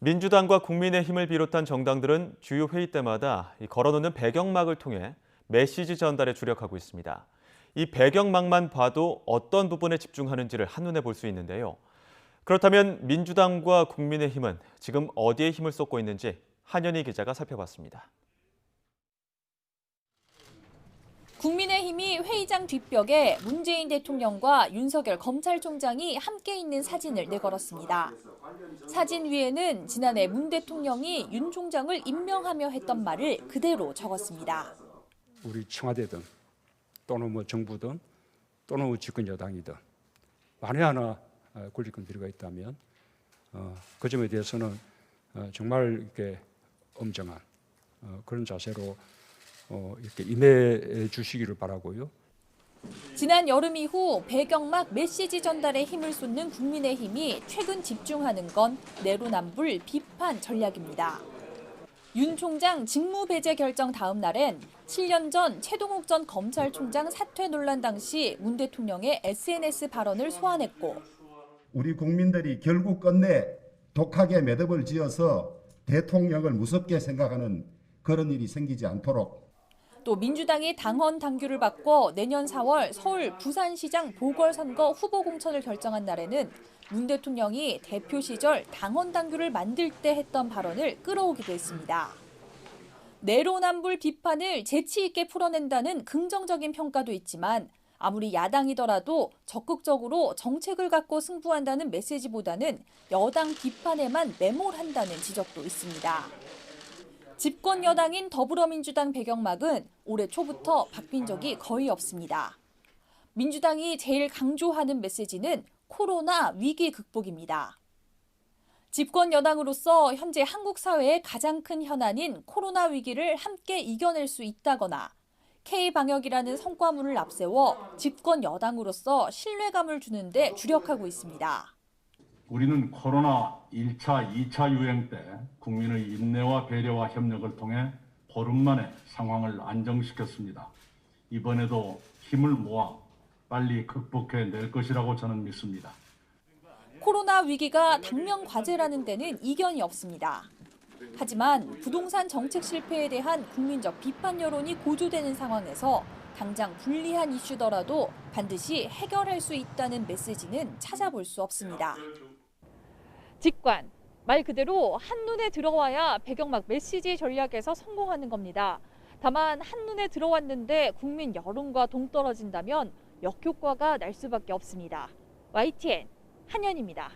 민주당과 국민의힘을 비롯한 정당들은 주요 회의 때마다 걸어놓는 배경막을 통해 메시지 전달에 주력하고 있습니다. 이 배경막만 봐도 어떤 부분에 집중하는지를 한눈에 볼 수 있는데요. 그렇다면 민주당과 국민의힘은 지금 어디에 힘을 쏟고 있는지 한현희 기자가 살펴봤습니다. 국민의힘이 회의장 뒷벽에 문재인 대통령과 윤석열 검찰총장이 함께 있는 사진을 내걸었습니다. 사진 위에는 지난해 문 대통령이 윤 총장을 임명하며 했던 말을 그대로 적었습니다. 우리 청와대든 또는 정부든 또는 집권 여당이든 만에 하나 권리권 들어가 있다면 그 점에 대해서는 정말 이렇게 엄정한 그런 자세로 이렇게 임해 주시기를 바라고요. 지난 여름 이후 배경막 메시지 전달에 힘을 쏟는 국민의힘이 최근 집중하는 건 내로남불 비판 전략입니다. 윤 총장 직무 배제 결정 다음 날엔 7년 전 최동욱 전 검찰총장 사퇴 논란 당시 문 대통령의 SNS 발언을 소환했고, 우리 국민들이 결국 끝내 독하게 매듭을 지어서 대통령을 무섭게 생각하는 그런 일이 생기지 않도록, 또 민주당이 당헌 당규를 바꿔 내년 4월 서울 부산시장 보궐선거 후보 공천을 결정한 날에는 문 대통령이 대표 시절 당헌 당규를 만들 때 했던 발언을 끌어오기도 했습니다. 내로남불 비판을 재치 있게 풀어낸다는 긍정적인 평가도 있지만 아무리 야당이더라도 적극적으로 정책을 갖고 승부한다는 메시지보다는 여당 비판에만 매몰한다는 지적도 있습니다. 집권 여당인 더불어민주당 배경막은 올해 초부터 바뀐 적이 거의 없습니다. 민주당이 제일 강조하는 메시지는 코로나 위기 극복입니다. 집권 여당으로서 현재 한국 사회의 가장 큰 현안인 코로나 위기를 함께 이겨낼 수 있다거나 K방역이라는 성과문을 앞세워 집권 여당으로서 신뢰감을 주는 데 주력하고 있습니다. 우리는 코로나 1차, 2차 유행 때 국민의 인내와 배려와 협력을 통해 보름 만에 상황을 안정시켰습니다. 이번에도 힘을 모아 빨리 극복해낼 것이라고 저는 믿습니다. 코로나 위기가 당면 과제라는 데는 이견이 없습니다. 하지만 부동산 정책 실패에 대한 국민적 비판 여론이 고조되는 상황에서 당장 불리한 이슈더라도 반드시 해결할 수 있다는 메시지는 찾아볼 수 없습니다. 직관, 말 그대로 한눈에 들어와야 배경막 메시지 전략에서 성공하는 겁니다. 다만 한눈에 들어왔는데 국민 여론과 동떨어진다면 역효과가 날 수밖에 없습니다. YTN 한현희입니다.